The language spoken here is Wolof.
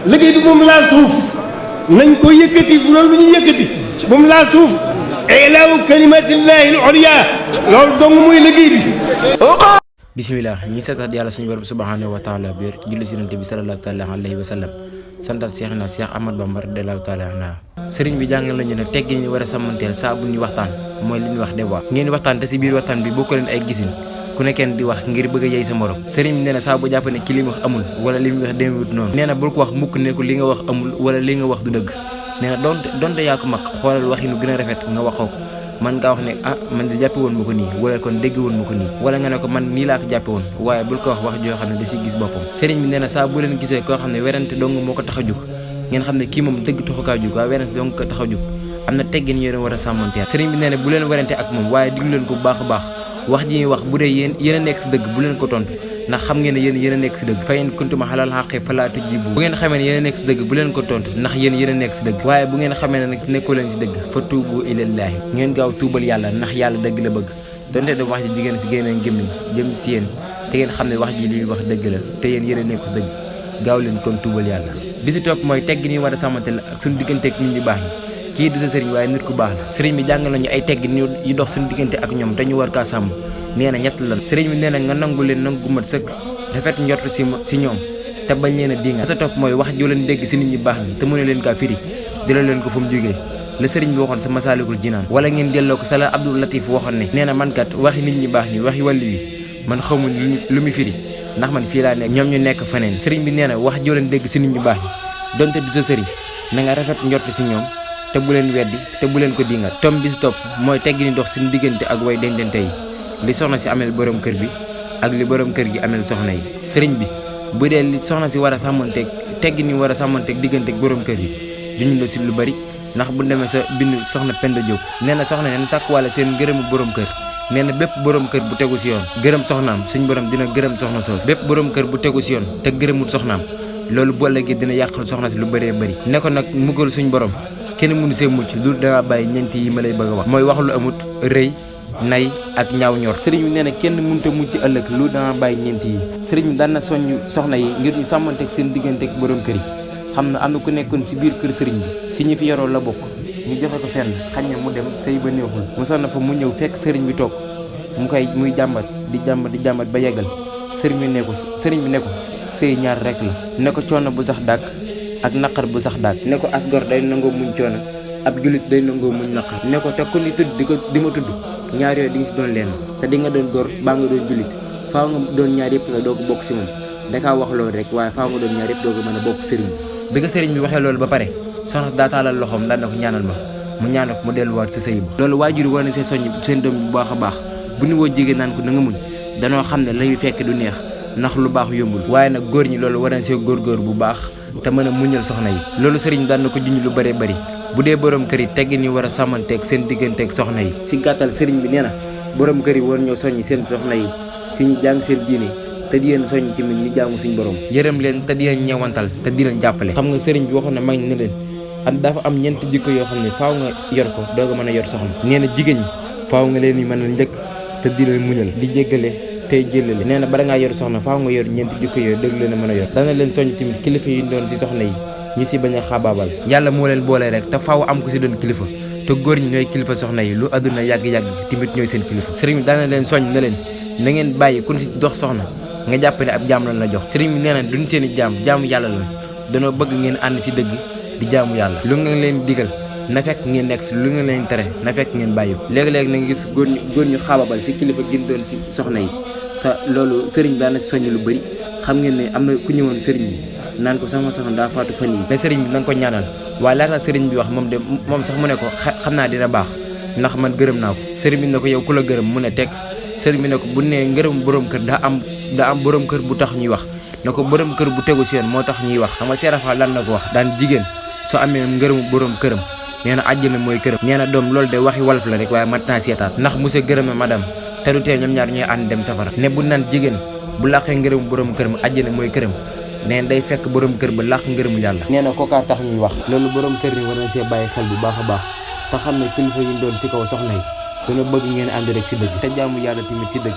liggéey bi moom laal suuf nañ ko yëkkati bu loolu bu ñu yëkkati moom laal suuf ilaahu kalimatillahi al-ulya loolu dong muy liggéey bi. bisimilah ñi seetaat yàlla suñu borom subhanahu wa taala bi julli ci Yonent bi sallallahu taala alayhi wa sallam santal Cheikh Ahmad Bamba radiyallahu taala anhu sëriñ bi jàngal lañu ne teggi ñu war a sàmmanteel saa bu ñu waxtaan mooy li ñuy wax débat ngeen waxtaan te ci biir waxtaan bi bokk leen ay gisin ku nekkeen di wax ngir bëgg a yey sa morom sëriñ bi nee na saa bu jàpp ne ki li mu wax amul wala li mu wax demewut noonu nee na bul ko wax mukk ne ko li nga wax amul wala li nga wax du dëgg nee na donte yaa ko mag xoolal waxinu gën a rafet nga waxoo ko man ngaa wax ne man de jàppe woon ma ko nii wala kon dégg woon ma ko nii wala nga ne ko man nii laa ko jàppe woon waaye bul ko wax joo xam ne da ciy gis boppam sëriñ bi nee na saa bu leen gisee koo xam ne werante dong moo ko tax a jóg ngeen xam ne kii moom dëgg taxu kaa jóg waaye werante dong ko tax a jóg am na teggin yoo war a sàmmanteel sëriñ bi nee na bu leen werante ak moom waaye diglu leen ko bu baax a baax wax ji ñuy wax bu dee yéen a nekk si dëgg bu leen ko tontu ndax xam ngeen ne yéen a nekk si dëgg fa in kuntum alal haqqi falaa tujiibu bu ngeen xamee ne yéen a nekk si dëgg bu leen ko tontu ndax yéen a nekk si dëgg waaye bu ngeen xamee ne nag nekkoo leen si dëgg fa tuubu ilallaahi ngeen gaaw tuubal yàlla ndax yàlla dëgg la bëgg donte da wax ji jigéen si génne gémmiñ jëm si yéen te ngeen xam ne wax ji li wax dëgg la te yéen a nekk si dëgg gaaw leen kon tuubal yàlla bi si topp mooy tegg ni war a sàmmante la ak suñu diggante ak nit ñu baax ñi kii du sa sëriñ waaye nit ku baax la sëriñ bi jàngal nañu ay tegg yu dox suñu diggante ak ñoom te ñu war kaa sàmm nee na ñett la sëriñ bi nee na nga nangu leen nangu mat sëkk rafet njort si ñoom te bañ leen a dinga sa topp mooy wax joo leen dégg si nit ñi baax ñi te mu ne leen kaa firi delloo leen ko fu mu jógee la sëriñ bi waxoon sa Masaalikul Jinaan wala ngeen delloo ko sa la Abdul Latif waxoon ne nee na man kat waxi nit ñi baax ñi waxi wàllu wi man xamuñ lu mu firi ndax man fii laa nekk ñoom ñu nekk feneen sëriñ bi nee na wax joo leen dégg si nit ñi baax ñi donte du sa sëriñ na nga rafet njort si ñoom te bu leen weddi te bu leen ko dinga tom bi si topp mooy teggi ni dox seen diggante ak way dencante yi li soxna si amel borom kër bi ak li borom kër gi amel soxna yi sëriñ bi bu dee li soxna si war a sàmmanteeg teggi ni war a sàmmanteeg digganteeg borom kër yi juñu la si lu bari ndax bu demee sa bind soxna Penda Diop nee na soxna neen sàkkuwaale seen ngërëmu borom kër nee na bépp borom kër bu tegu si yoon gërëm soxnaam suñ borom dina gërëm soxna soos bépp borom kër bu tegu si yoon te gërëmul soxnaam loolu bu ëllëgee dina yàqal soxna si lu bëree bëri ne ko nag muggal suñ borom kenn mënu see mucc lu danga bàyyi ñeenti yi ma lay bëgg a wax mooy wax lu amut rëy nay ak ñaaw ñor sëriñ bi nee na kenn mënut a mucc ëllëg lu danga bàyyi ñeenti yi sëriñ bi daan na soññ soxna yi ngir ñu sàmmanteeg seen digganteeg borom kër yi xam na am na ku nekkoon ci biir kër sëriñ bi si ñi fi yoroo la bokk ñu joxe ko fenn xañ na mu dem sëy ba neexul mu sax na fa mu ñëw fekk sëriñ bi toog muy jàmbat di jàmbat ba yeggal sëriñ bi ne ko sëy ñaar rek la ne ko coono bu sax dàkk ak naqar bu sax dàkk ne ko asgor day nangoo muñ coono ab julit day nangoo muñ naqar ne ko te ku ni tudd di ma tudd ñaar yooyu di nga si doon lenn te di nga doon góor baa nga doon julit faaw nga doon ñaar yëpp nga doo ko bokk si moom dakaa wax loolu rek waaye faaw nga doon ñaar yëpp doo ko mën a bokk sëriñ bi ko sëriñ bi waxee loolu ba pare soxna daa taalal loxoom daan na ko ñaanal ma mu ñaanal ko mu delluwaat sa sëy ba loolu waajur war na see soññ seen doom bu baax a baax bu ñu woo jigéen naan ko na nga muñ danoo xam ne lay fekk du neex ndax lu baax yombul waaye nag góor ñi loolu war na see góor bu baax te mën a muñal soxna yi loolu sëriñ daan na ko junj lu bëree bëri bu dee borom kër yi tegg ni war a sàmmanteeg seen digganteeg soxna yi si gàttal sëriñ bi nee na borom kër yi war ñoo soññ seen soxna yi si ñu jàng seen diine te di leen soññ tamit ñu jaamu suñu borom yërëm leen te di leen ñeewantal te di leen jàppale xam nga sëriñ bi waxoon na mag ne leen dafa am ñeent jikko yoo xam ne faaw nga yor ko doog a mën a yor soxna nee na jigéen ñi faaw nga leen mën a njëkk te di leen muñal di jéggale tey jëlale nee na bala ngaa yor soxna faaw nga yor ñeent jikko yooyu dëgg leen a mën a yor dana leen soññ tamit kilifa yi doon si soxna yi ñi si bañ a xaabaabal yàlla moo leen boole rek te faaw am ko si doon kilifa te góor ñi ñooy kilifa soxna yi lu àdduna yàgg-yàgg tamit ñooy seen kilifa sëriñ bi dana leen soññ ne leen na ngeen bàyyi kun si dox soxna nga jàpp ne ab jaam lan la jox sëriñ bi nee na duñ seen i jaamu yàlla lan danoo bëgg ngeen ànd si dëgg di jaamu yàlla lu ngeen leen digal na fekk ngeen nekk si lu ngeen leen tere na fekk ngeen bàyyi léegi-léegi na nga gis góor ñu xaabaabal si kilifa gën doon si soxna yi te loolu sëriñ bi daana si soññ lu bëri xam ngeen ne am na ku ñëwoon sëriñ bi naan ko sama soxna daa faatu fan yi mais sëriñ bi na nga ko ñaanal waaye laata sëriñ bi wax moom sax mu ne ko xam naa dina baax ndax man gërëm naa ko sëriñ bi ne ko yow ku la gërëm mu ne tekk sëriñ bi ne ko bu nee ngërëm borom kër daa am borom kër bu tax ñuy wax ne ko borom kër bu tegu si yoon moo tax ñuy wax xam nga seerafa lan la ko wax daan jigéen soo amee ngërëmu borom këram nee na àjjana mooy këram nee na doom loolu de waxi wolof la rek waaye mat naa seetaat ndax monsieur gërëm na madame te du tee ñoom ñaar ñooy ànd dem safara ne bu naan jigéen bu làqee ngërëmu borom këram àjjana mooy këram nee na day fekk borom kër ba làq ngërëmu yàlla nee na kookaa tax ñuy wax loolu borom kër ni war na see bàyyi xel bu baax a baax te xam ne kilifa yi doon ci kaw soxna yi dana bëgg ngeen ànd rek si dëgg te jaamu yàlla tamit si dëgg